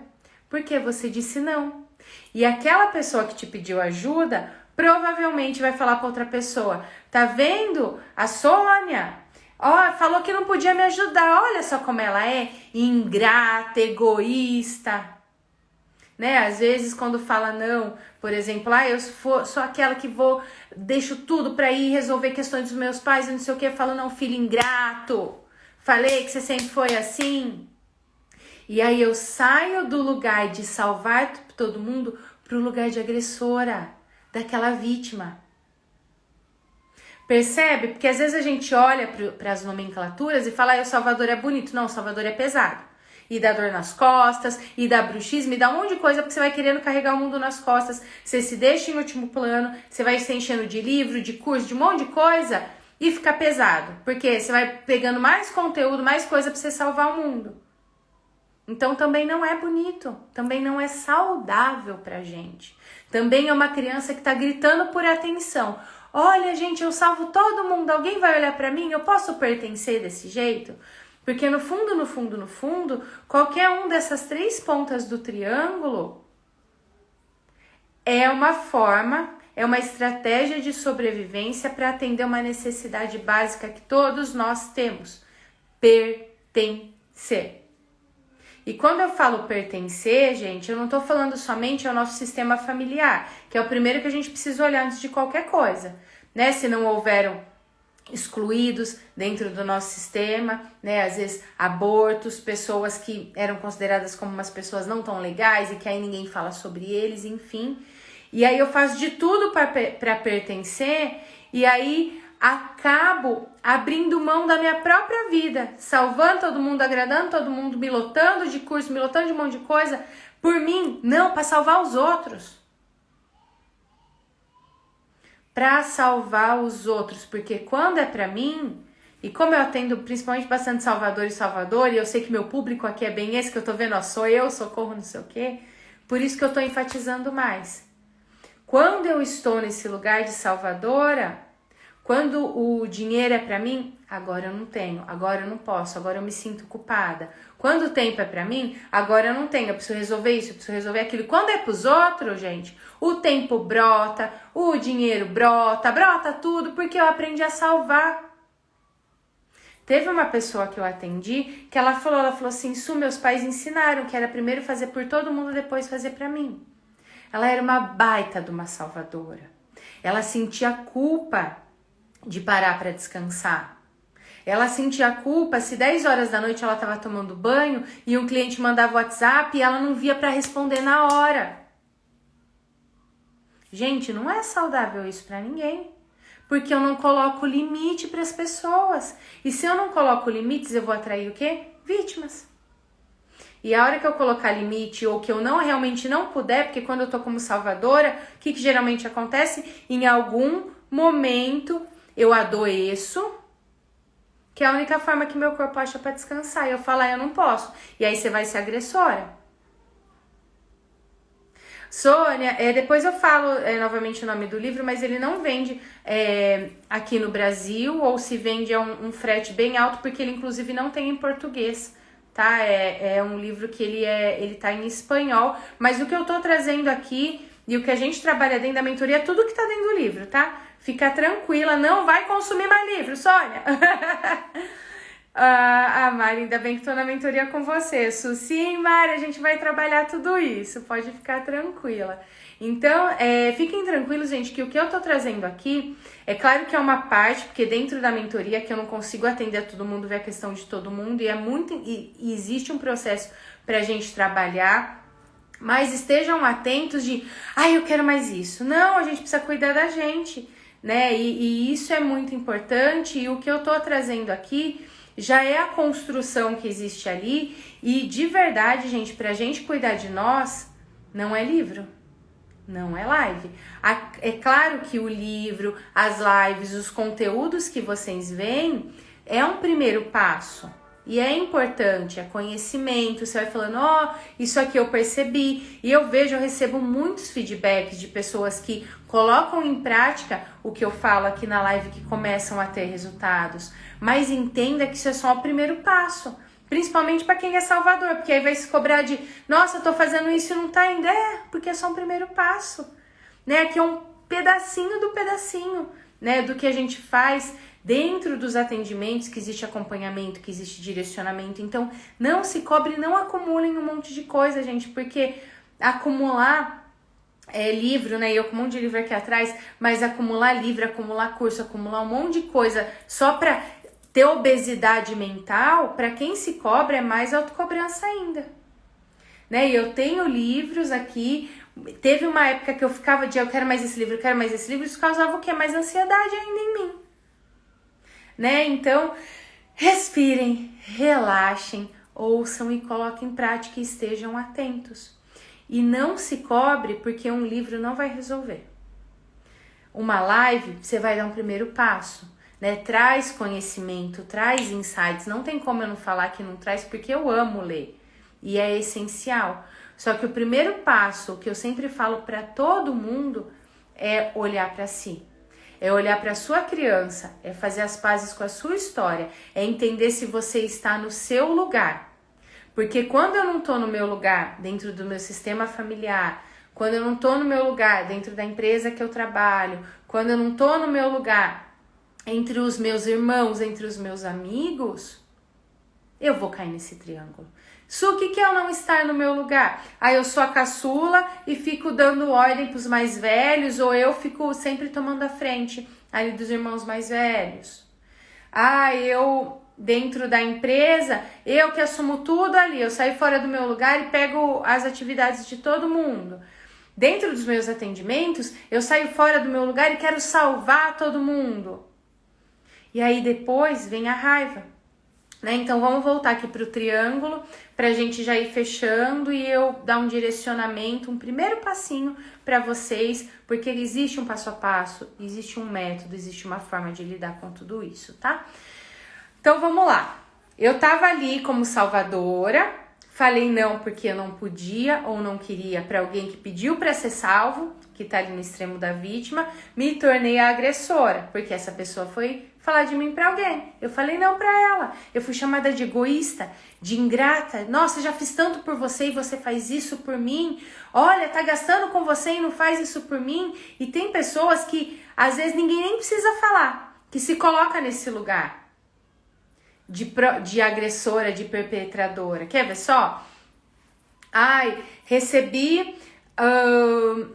Porque você disse não. E aquela pessoa que te pediu ajuda, provavelmente vai falar para outra pessoa, tá vendo? A Sônia, ó, falou que não podia me ajudar, olha só como ela é ingrata, egoísta. Né? Às vezes quando fala não, por exemplo, eu sou aquela que deixo tudo para ir resolver questões dos meus pais e não sei o que, falo, não, filho ingrato, falei que você sempre foi assim. E aí eu saio do lugar de salvar todo mundo pro lugar de agressora, daquela vítima. Percebe? Porque às vezes a gente olha para as nomenclaturas e fala, o Salvador é bonito. Não, o Salvador é pesado. E dá dor nas costas, e dá bruxismo, e dá um monte de coisa, porque você vai querendo carregar o mundo nas costas. Você se deixa em último plano, você vai se enchendo de livro, de curso, de um monte de coisa, e fica pesado. Porque você vai pegando mais conteúdo, mais coisa para você salvar o mundo. Então também não é bonito, também não é saudável pra gente. Também é uma criança que tá gritando por atenção. Olha, gente, eu salvo todo mundo, alguém vai olhar pra mim? Eu posso pertencer desse jeito? Porque no fundo, qualquer um dessas 3 pontas do triângulo é uma forma, é uma estratégia de sobrevivência para atender uma necessidade básica que todos nós temos: pertencer. E quando eu falo pertencer, gente, eu não tô falando somente ao nosso sistema familiar, que é o primeiro que a gente precisa olhar antes de qualquer coisa, né? Se não houveram excluídos dentro do nosso sistema, né? Às vezes abortos, pessoas que eram consideradas como umas pessoas não tão legais e que aí ninguém fala sobre eles, enfim. E aí eu faço de tudo para pertencer e aí acabo abrindo mão da minha própria vida, salvando todo mundo, agradando todo mundo, me lotando de curso, me lotando de um monte de coisa, por mim, não, para salvar os outros. Para salvar os outros, porque quando é para mim, e como eu atendo principalmente bastante Salvador, e eu sei que meu público aqui é bem esse, que eu tô vendo, ó, sou eu, socorro, não sei o quê, por isso que eu tô enfatizando mais. Quando eu estou nesse lugar de salvadora, quando o dinheiro é pra mim, agora eu não tenho, agora eu não posso, agora eu me sinto culpada. Quando o tempo é pra mim, agora eu não tenho, eu preciso resolver isso, eu preciso resolver aquilo. Quando é pros outros, gente, o tempo brota, o dinheiro brota tudo, porque eu aprendi a salvar. Teve uma pessoa que eu atendi, que ela falou assim, meus pais ensinaram que era primeiro fazer por todo mundo, depois fazer pra mim. Ela era uma baita de uma salvadora. Ela sentia culpa de parar para descansar. Ela sentia culpa se 10 horas da noite ela estava tomando banho e um cliente mandava WhatsApp e ela não via para responder na hora. Gente, não é saudável isso para ninguém. Porque eu não coloco limite para as pessoas. E se eu não coloco limites, eu vou atrair o quê? Vítimas. E a hora que eu colocar limite ou que eu realmente não puder, porque quando eu tô como salvadora, o que geralmente acontece? Em algum momento eu adoeço, que é a única forma que meu corpo acha para descansar. E eu falo, eu não posso. E aí você vai ser agressora. Sônia, depois eu falo novamente o nome do livro, mas ele não vende aqui no Brasil, ou se vende é um frete bem alto, porque ele inclusive não tem em português, tá? É um livro que ele tá em espanhol, mas o que eu tô trazendo aqui e o que a gente trabalha dentro da mentoria é tudo que tá dentro do livro, tá? Fica tranquila, não vai consumir mais livro, Sônia. Mari, ainda bem que tô na mentoria com você. Sim, Mari, a gente vai trabalhar tudo isso, pode ficar tranquila. Então, fiquem tranquilos, gente, que o que eu tô trazendo aqui, é claro que é uma parte, porque dentro da mentoria que eu não consigo atender a todo mundo, ver a questão de todo mundo, e existe um processo pra gente trabalhar. Mas estejam atentos de, eu quero mais isso. Não, a gente precisa cuidar da gente, né? E isso é muito importante. E o que eu tô trazendo aqui já é a construção que existe ali. E de verdade, gente, pra gente cuidar de nós, não é livro, não é live. É claro que o livro, as lives, os conteúdos que vocês veem é um primeiro passo. E é importante, é conhecimento, você vai falando, isso aqui eu percebi. E eu recebo muitos feedbacks de pessoas que colocam em prática o que eu falo aqui na live, que começam a ter resultados. Mas entenda que isso é só o primeiro passo. Principalmente para quem é Salvador, porque aí vai se cobrar de, nossa, eu tô fazendo isso e não tá ainda. Porque é só um primeiro passo, né? Aqui é um pedacinho do pedacinho, né? Do que a gente faz dentro dos atendimentos, que existe acompanhamento, que existe direcionamento. Então, não se cobre, não acumulem um monte de coisa, gente, porque acumular livro, né? Eu com um monte de livro aqui atrás, mas acumular livro, acumular curso, acumular um monte de coisa só pra ter obesidade mental, pra quem se cobra é mais autocobrança ainda, né? E eu tenho livros aqui, teve uma época que eu ficava de eu quero mais esse livro, eu quero mais esse livro, isso causava o quê? Mais ansiedade ainda em mim, né? Então, respirem, relaxem, ouçam e coloquem em prática e estejam atentos. E não se cobre porque um livro não vai resolver. Uma live, você vai dar um primeiro passo, né? Traz conhecimento, traz insights. Não tem como eu não falar que não traz, porque eu amo ler. E é essencial. Só que o primeiro passo, que eu sempre falo para todo mundo, é olhar para si. É olhar para sua criança, é fazer as pazes com a sua história, é entender se você está no seu lugar. Porque quando eu não tô no meu lugar, dentro do meu sistema familiar, quando eu não tô no meu lugar, dentro da empresa que eu trabalho, quando eu não tô no meu lugar, entre os meus irmãos, entre os meus amigos, eu vou cair nesse triângulo. O que é eu não estar no meu lugar? Eu sou a caçula e fico dando ordem pros mais velhos, ou eu fico sempre tomando a frente ali dos irmãos mais velhos. Eu... dentro da empresa, eu que assumo tudo ali, eu saio fora do meu lugar e pego as atividades de todo mundo. Dentro dos meus atendimentos, eu saio fora do meu lugar e quero salvar todo mundo. E aí depois vem a raiva, né? Então vamos voltar aqui para o triângulo, para a gente já ir fechando e eu dar um direcionamento, um primeiro passinho para vocês, porque existe um passo a passo, existe um método, existe uma forma de lidar com tudo isso, tá? Então vamos lá, eu tava ali como salvadora, falei não porque eu não podia ou não queria para alguém que pediu para ser salvo, que tá ali no extremo da vítima, me tornei a agressora, porque essa pessoa foi falar de mim para alguém, eu falei não para ela, eu fui chamada de egoísta, de ingrata, nossa, já fiz tanto por você e você faz isso por mim, olha, tá gastando com você e não faz isso por mim, e tem pessoas que às vezes ninguém nem precisa falar, que se coloca nesse lugar. De agressora, de perpetradora. Quer ver só? Recebi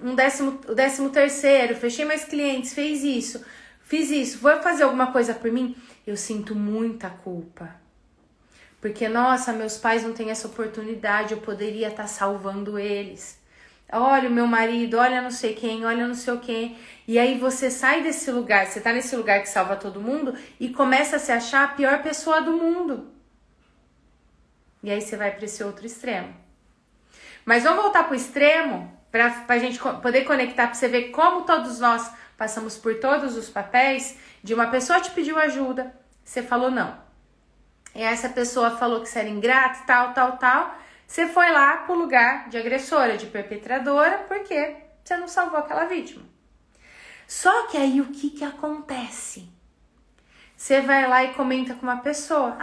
o 13º, fechei mais clientes, fiz isso, vou fazer alguma coisa por mim? Eu sinto muita culpa. Porque, nossa, meus pais não têm essa oportunidade, eu poderia estar salvando eles. Olha o meu marido, olha não sei quem, olha não sei o quem. E aí você sai desse lugar, você tá nesse lugar que salva todo mundo e começa a se achar a pior pessoa do mundo. E aí você vai para esse outro extremo. Mas vamos voltar pro extremo, pra gente poder conectar, pra você ver como todos nós passamos por todos os papéis de uma pessoa te pediu ajuda, você falou não. E essa pessoa falou que você era ingrata, tal. Você foi lá pro lugar de agressora, de perpetradora, porque você não salvou aquela vítima. Só que aí o que acontece? Você vai lá e comenta com uma pessoa.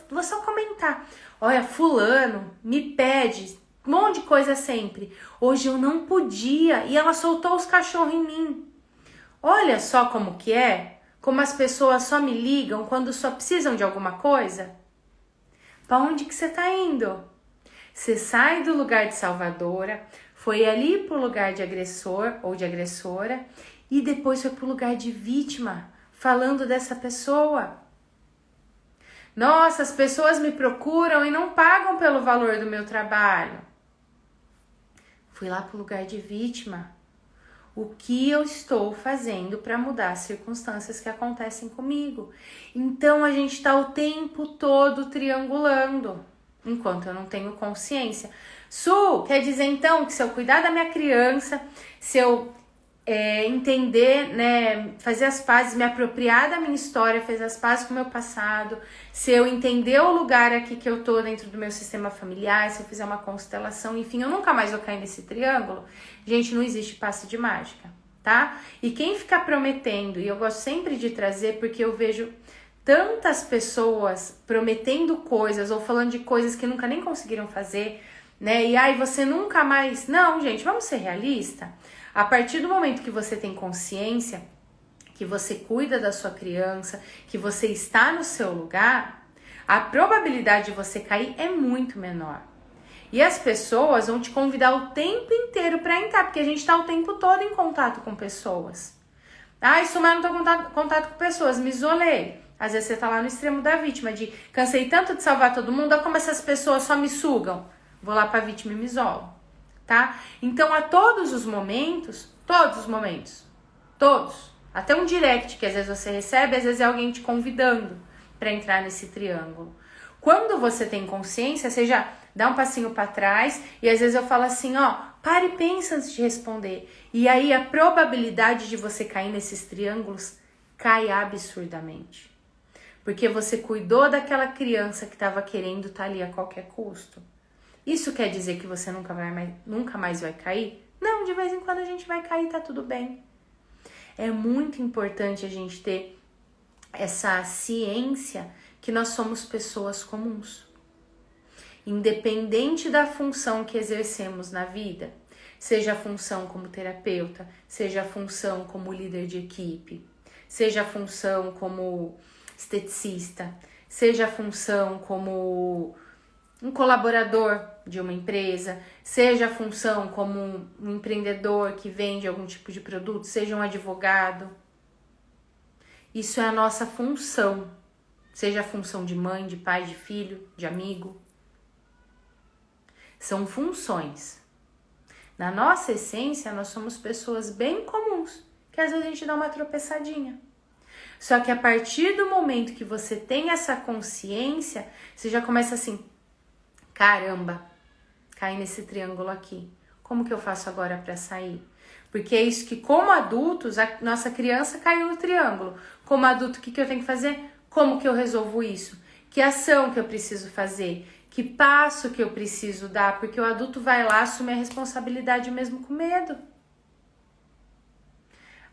Vou só comentar. Olha, fulano me pede um monte de coisa sempre. Hoje eu não podia e ela soltou os cachorros em mim. Olha só como que é. Como as pessoas só me ligam quando só precisam de alguma coisa. Pra onde que você tá indo? Você sai do lugar de salvadora, foi ali pro lugar de agressor ou de agressora e depois foi pro lugar de vítima, falando dessa pessoa. Nossa, as pessoas me procuram e não pagam pelo valor do meu trabalho. Fui lá pro lugar de vítima. O que eu estou fazendo para mudar as circunstâncias que acontecem comigo? Então a gente tá o tempo todo triangulando, enquanto eu não tenho consciência. Quer dizer então que se eu cuidar da minha criança, se eu entender, né, fazer as pazes, me apropriar da minha história, fazer as pazes com o meu passado, se eu entender o lugar aqui que eu tô dentro do meu sistema familiar, se eu fizer uma constelação, enfim, eu nunca mais vou cair nesse triângulo. Gente, não existe passe de mágica, tá? E quem ficar prometendo, e eu gosto sempre de trazer, porque eu vejo tantas pessoas prometendo coisas ou falando de coisas que nunca nem conseguiram fazer, né? E aí você nunca mais... Não, gente, vamos ser realistas. A partir do momento que você tem consciência, que você cuida da sua criança, que você está no seu lugar, a probabilidade de você cair é muito menor. E as pessoas vão te convidar o tempo inteiro para entrar, porque a gente está o tempo todo em contato com pessoas. Ah, isso, mas não tô em contato com pessoas, me isolei. Às vezes você tá lá no extremo da vítima, de cansei tanto de salvar todo mundo, olha como essas pessoas só me sugam. Vou lá pra vítima e me isolo, tá? Então, a todos os momentos, todos, até um direct que às vezes você recebe, às vezes é alguém te convidando para entrar nesse triângulo. Quando você tem consciência, você já dá um passinho para trás e às vezes eu falo assim, ó, pare e pensa antes de responder. E aí a probabilidade de você cair nesses triângulos cai absurdamente. Porque você cuidou daquela criança que estava querendo estar ali a qualquer custo. Isso quer dizer que você nunca mais vai cair? Não, de vez em quando a gente vai cair, tá tudo bem. É muito importante a gente ter essa ciência que nós somos pessoas comuns. Independente da função que exercemos na vida, seja a função como terapeuta, seja a função como líder de equipe, seja a função como esteticista, seja a função como um colaborador de uma empresa, seja a função como um empreendedor que vende algum tipo de produto, seja um advogado. Isso é a nossa função, seja a função de mãe, de pai, de filho, de amigo. São funções. Na nossa essência, nós somos pessoas bem comuns, que às vezes a gente dá uma tropeçadinha. Só que a partir do momento que você tem essa consciência, você já começa assim, caramba, caí nesse triângulo aqui. Como que eu faço agora para sair? Porque é isso que, como adultos, a nossa criança caiu no triângulo. Como adulto, o que eu tenho que fazer? Como que eu resolvo isso? Que ação que eu preciso fazer? Que passo que eu preciso dar? Porque o adulto vai lá assumir a responsabilidade mesmo com medo.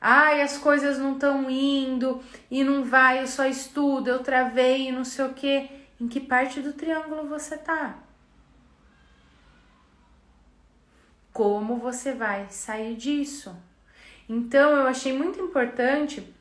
Ai, as coisas não estão indo e não vai, eu só estudo, eu travei e não sei o quê. Em que parte do triângulo você tá? Como você vai sair disso? Então, eu achei muito importante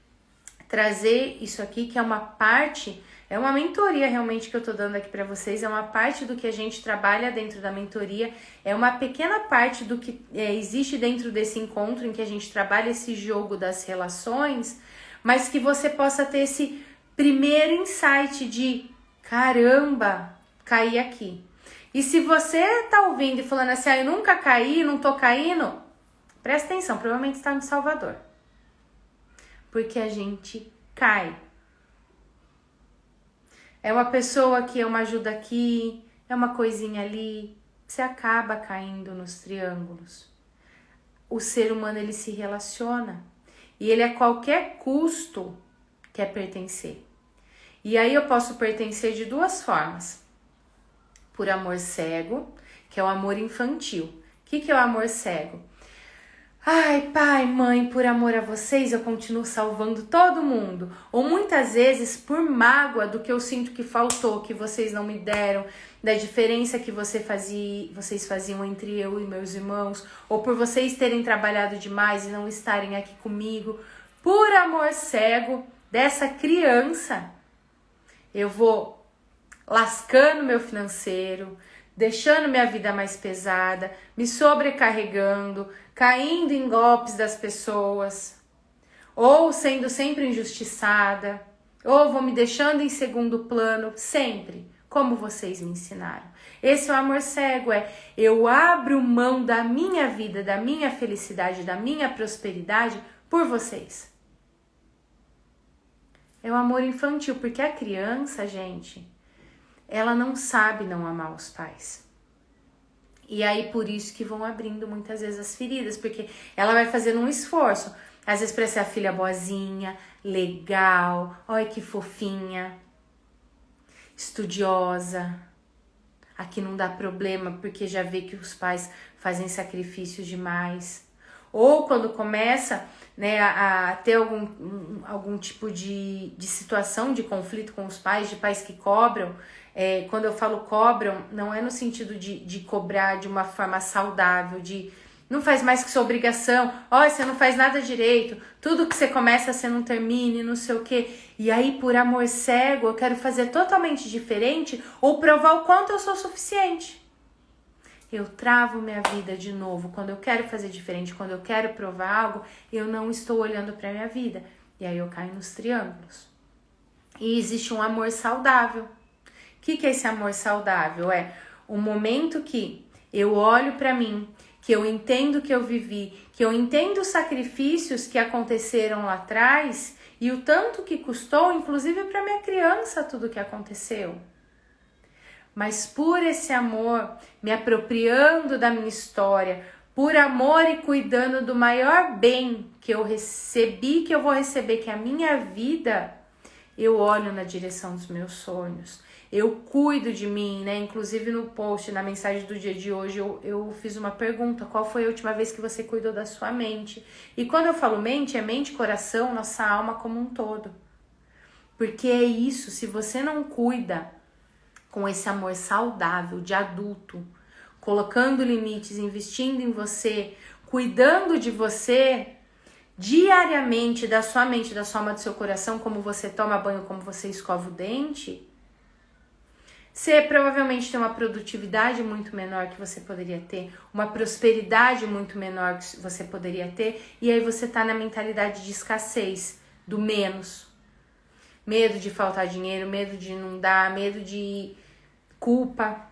trazer isso aqui, que é uma parte, é uma mentoria realmente que eu tô dando aqui para vocês, é uma parte do que a gente trabalha dentro da mentoria, é uma pequena parte do que existe dentro desse encontro em que a gente trabalha esse jogo das relações, mas que você possa ter esse primeiro insight de caramba, caí aqui. E se você tá ouvindo e falando assim, eu nunca caí, não tô caindo, presta atenção, provavelmente está em Salvador. Porque a gente cai. É uma pessoa que é uma ajuda aqui, é uma coisinha ali, você acaba caindo nos triângulos. O ser humano, ele se relaciona e ele a qualquer custo quer pertencer. E aí eu posso pertencer de duas formas. Por amor cego, que é o amor infantil. O que é o amor cego? Ai, pai, mãe, por amor a vocês eu continuo salvando todo mundo. Ou muitas vezes por mágoa do que eu sinto que faltou, que vocês não me deram, da diferença que vocês faziam entre eu e meus irmãos, ou por vocês terem trabalhado demais e não estarem aqui comigo. Por amor cego dessa criança, eu vou lascando meu financeiro, deixando minha vida mais pesada, me sobrecarregando, caindo em golpes das pessoas, ou sendo sempre injustiçada, ou vou me deixando em segundo plano, sempre, como vocês me ensinaram. Esse é o amor cego, eu abro mão da minha vida, da minha felicidade, da minha prosperidade por vocês. É o amor infantil, porque a criança, gente, ela não sabe não amar os pais. E aí por isso que vão abrindo muitas vezes as feridas, porque ela vai fazendo um esforço, às vezes para ser a filha boazinha, legal, olha que fofinha, estudiosa, aqui não dá problema porque já vê que os pais fazem sacrifícios demais. ou quando começa, né, a ter algum tipo de situação de conflito com os pais, de pais que cobram. Quando eu falo cobram, não é no sentido de cobrar de uma forma saudável, de não faz mais que sua obrigação, você não faz nada direito, tudo que você começa você não termina, não sei o quê. E aí, por amor cego, eu quero fazer totalmente diferente ou provar o quanto eu sou suficiente. Eu travo minha vida de novo. Quando eu quero fazer diferente, quando eu quero provar algo, eu não estou olhando para minha vida. E aí eu caio nos triângulos. E existe um amor saudável. O que é esse amor saudável? É o momento que eu olho para mim, que eu entendo que eu vivi, que eu entendo os sacrifícios que aconteceram lá atrás e o tanto que custou, inclusive para minha criança, tudo que aconteceu. Mas por esse amor, me apropriando da minha história, por amor e cuidando do maior bem que eu recebi, que eu vou receber, que é a minha vida, eu olho na direção dos meus sonhos. Eu cuido de mim, né? Inclusive no post, na mensagem do dia de hoje, eu fiz uma pergunta: qual foi a última vez que você cuidou da sua mente? E quando eu falo mente, é mente, coração, nossa alma como um todo. Porque é isso, se você não cuida com esse amor saudável de adulto, colocando limites, investindo em você, cuidando de você diariamente, da sua mente, da sua alma, do seu coração, como você toma banho, como você escova o dente, você provavelmente tem uma produtividade muito menor que você poderia ter, uma prosperidade muito menor que você poderia ter, e aí você tá na mentalidade de escassez, do menos. Medo de faltar dinheiro, medo de não dar, medo de culpa,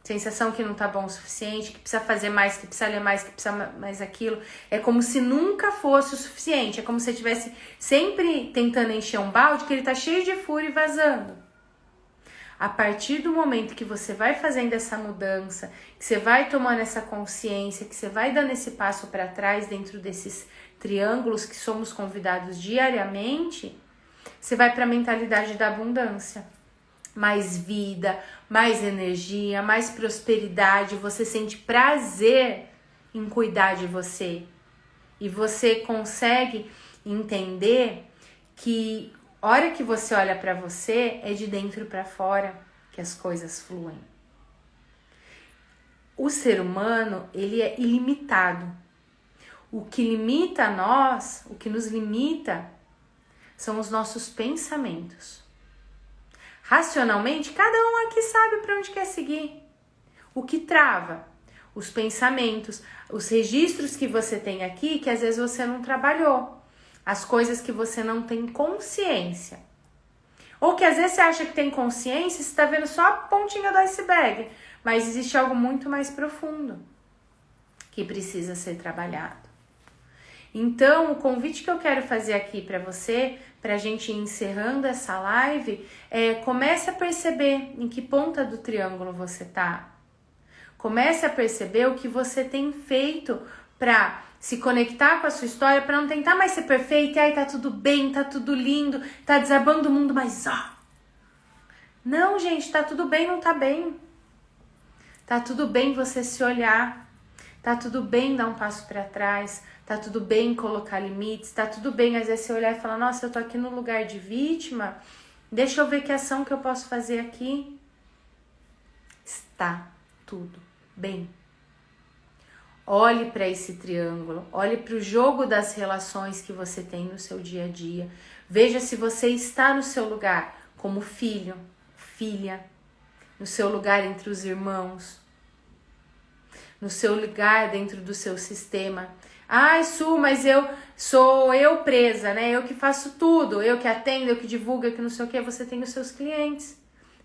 sensação que não tá bom o suficiente, que precisa fazer mais, que precisa ler mais, que precisa mais aquilo. É como se nunca fosse o suficiente, é como se você estivesse sempre tentando encher um balde que ele tá cheio de furo e vazando. A partir do momento que você vai fazendo essa mudança, que você vai tomando essa consciência, que você vai dando esse passo para trás dentro desses triângulos que somos convidados diariamente, você vai para a mentalidade da abundância. Mais vida, mais energia, mais prosperidade, você sente prazer em cuidar de você. E você consegue entender que a hora que você olha para você, é de dentro para fora que as coisas fluem. O ser humano, ele é ilimitado. O que limita nós, o que nos limita, são os nossos pensamentos. Racionalmente, cada um aqui sabe para onde quer seguir. O que trava? Os pensamentos, os registros que você tem aqui, que às vezes você não trabalhou. As coisas que você não tem consciência. Ou que às vezes você acha que tem consciência e você está vendo só a pontinha do iceberg. Mas existe algo muito mais profundo que precisa ser trabalhado. Então, o convite que eu quero fazer aqui para você, para a gente ir encerrando essa live, comece a perceber em que ponta do triângulo você tá. Comece a perceber o que você tem feito para se conectar com a sua história, para não tentar mais ser perfeito, e aí tá tudo bem, tá tudo lindo, tá desabando o mundo, mas não, gente, tá tudo bem, não tá bem. Tá tudo bem você se olhar, tá tudo bem dar um passo para trás, tá tudo bem colocar limites, tá tudo bem às vezes você olhar e falar: nossa, eu tô aqui no lugar de vítima, deixa eu ver que ação que eu posso fazer aqui. Está tudo bem. Olhe para esse triângulo, olhe para o jogo das relações que você tem no seu dia a dia. Veja se você está no seu lugar como filho, filha, no seu lugar entre os irmãos, no seu lugar dentro do seu sistema. Ai, Su, mas eu sou presa, né? Eu que faço tudo, eu que atendo, eu que divulgo, eu que não sei o que. Você tem os seus clientes.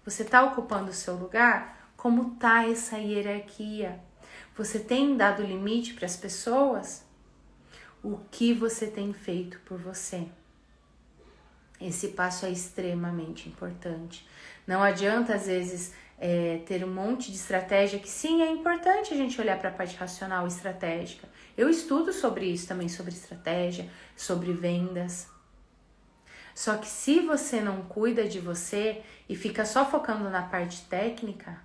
Você está ocupando o seu lugar? Como tá essa hierarquia? Você tem dado limite para as pessoas? O que você tem feito por você? Esse passo é extremamente importante. Não adianta, às vezes, ter um monte de estratégia, que sim, é importante a gente olhar para a parte racional e estratégica. Eu estudo sobre isso também, sobre estratégia, sobre vendas. Só que se você não cuida de você e fica só focando na parte técnica,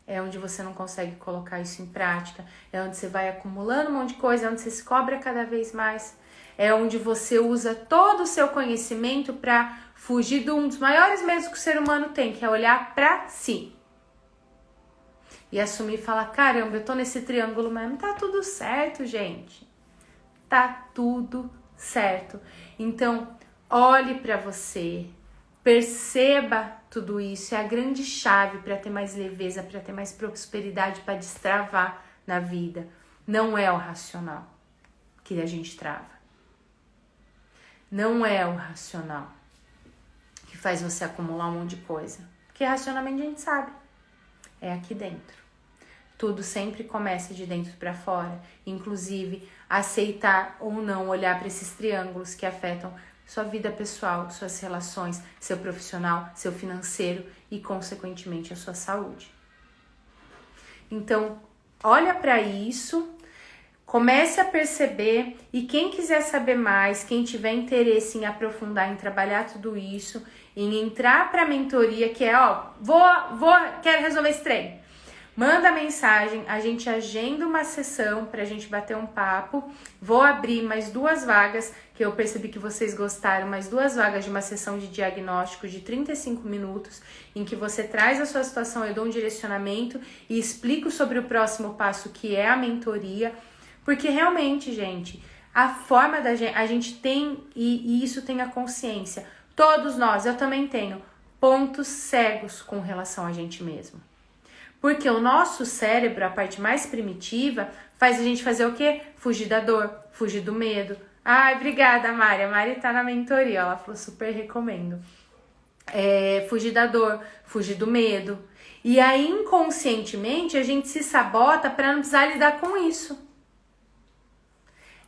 é onde você não consegue colocar isso em prática, é onde você vai acumulando um monte de coisa, é onde você se cobra cada vez mais, é onde você usa todo o seu conhecimento para fugir de um dos maiores medos que o ser humano tem, que é olhar para si. E assumir e falar, caramba, eu tô nesse triângulo mesmo, tá tudo certo, gente. Tá tudo certo. Então, olhe para você, perceba tudo isso, é a grande chave para ter mais leveza, para ter mais prosperidade, para destravar na vida. Não é o racional que a gente trava. Não é o racional que faz você acumular um monte de coisa. Porque racionalmente a gente sabe. É aqui dentro. Tudo sempre começa de dentro para fora. Inclusive, aceitar ou não olhar para esses triângulos que afetam sua vida pessoal, suas relações, seu profissional, seu financeiro e, consequentemente, a sua saúde. Então, olha para isso, comece a perceber e quem quiser saber mais, quem tiver interesse em aprofundar, em trabalhar tudo isso, em entrar para a mentoria, que é, quero resolver esse trem. Manda mensagem, a gente agenda uma sessão pra gente bater um papo. Vou abrir mais 2 vagas, que eu percebi que vocês gostaram, mais 2 vagas de uma sessão de diagnóstico de 35 minutos, em que você traz a sua situação, eu dou um direcionamento e explico sobre o próximo passo, que é a mentoria. Porque realmente, gente, a forma da gente, a gente tem, e isso tem a consciência, todos nós, eu também tenho, pontos cegos com relação a gente mesmo. Porque o nosso cérebro, a parte mais primitiva, faz a gente fazer o quê? Fugir da dor, fugir do medo. Ai, obrigada, Mari. A Mari tá na mentoria, ela falou, super recomendo. Fugir da dor, fugir do medo. E aí, inconscientemente, a gente se sabota para não precisar lidar com isso.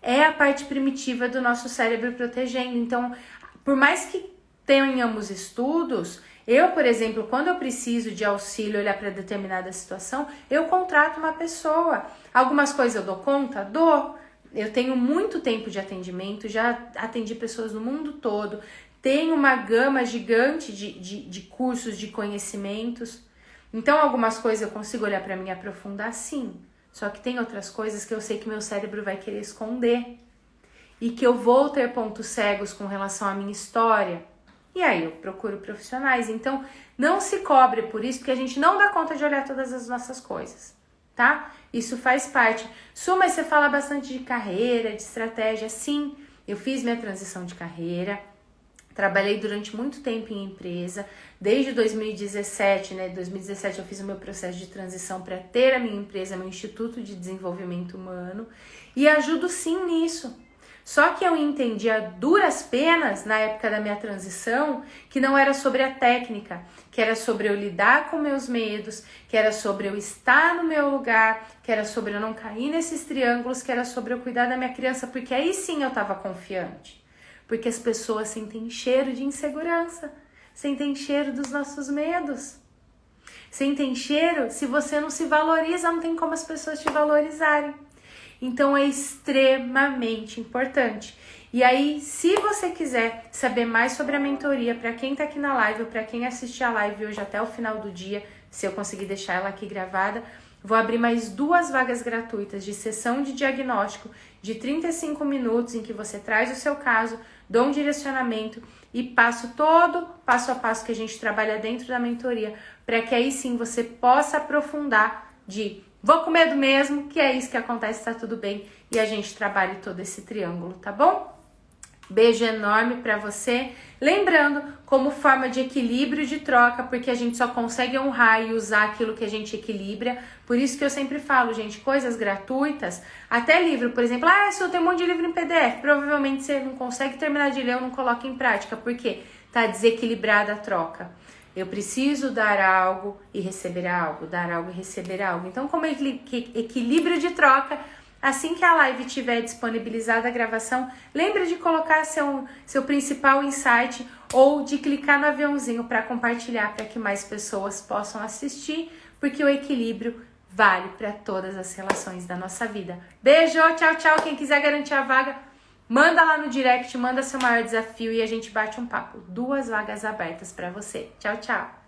É a parte primitiva do nosso cérebro protegendo. Então, por mais que tenhamos estudos, eu, por exemplo, quando eu preciso de auxílio, olhar para determinada situação, eu contrato uma pessoa. Algumas coisas eu dou conta? Dou. Eu tenho muito tempo de atendimento, já atendi pessoas no mundo todo, tenho uma gama gigante de cursos, de conhecimentos. Então, algumas coisas eu consigo olhar para mim e aprofundar, sim. Só que tem outras coisas que eu sei que meu cérebro vai querer esconder. E que eu vou ter pontos cegos com relação à minha história. E aí eu procuro profissionais. Então, não se cobre por isso, porque a gente não dá conta de olhar todas as nossas coisas, tá? Isso faz parte. Su, mas você fala bastante de carreira, de estratégia. Sim, eu fiz minha transição de carreira. Trabalhei durante muito tempo em empresa. Desde 2017, né? 2017 eu fiz o meu processo de transição para ter a minha empresa, meu Instituto de Desenvolvimento Humano. E ajudo sim nisso. Só que eu entendi a duras penas, na época da minha transição, que não era sobre a técnica, que era sobre eu lidar com meus medos, que era sobre eu estar no meu lugar, que era sobre eu não cair nesses triângulos, que era sobre eu cuidar da minha criança, porque aí sim eu estava confiante. Porque as pessoas sentem cheiro de insegurança, sentem cheiro dos nossos medos. Sentem cheiro, se você não se valoriza, não tem como as pessoas te valorizarem. Então é extremamente importante. E aí, se você quiser saber mais sobre a mentoria, para quem tá aqui na live ou para quem assistir a live hoje até o final do dia, se eu conseguir deixar ela aqui gravada, vou abrir mais 2 vagas gratuitas de sessão de diagnóstico de 35 minutos em que você traz o seu caso, dou um direcionamento e passo todo passo a passo que a gente trabalha dentro da mentoria, para que aí sim você possa aprofundar de vou com medo mesmo, que é isso que acontece, tá tudo bem, e a gente trabalha todo esse triângulo, tá bom? Beijo enorme pra você. Lembrando, como forma de equilíbrio de troca, porque a gente só consegue honrar e usar aquilo que a gente equilibra. Por isso que eu sempre falo, gente, coisas gratuitas, até livro, por exemplo, se eu tenho um monte de livro em PDF, provavelmente você não consegue terminar de ler ou não coloca em prática, porque tá desequilibrada a troca. Eu preciso dar algo e receber algo, dar algo e receber algo. Então, como equilíbrio de troca, assim que a live estiver disponibilizada a gravação, lembre de colocar seu principal insight ou de clicar no aviãozinho para compartilhar, para que mais pessoas possam assistir, porque o equilíbrio vale para todas as relações da nossa vida. Beijo, tchau, tchau. Quem quiser garantir a vaga, manda lá no direct, manda seu maior desafio e a gente bate um papo. 2 vagas abertas para você. Tchau, tchau.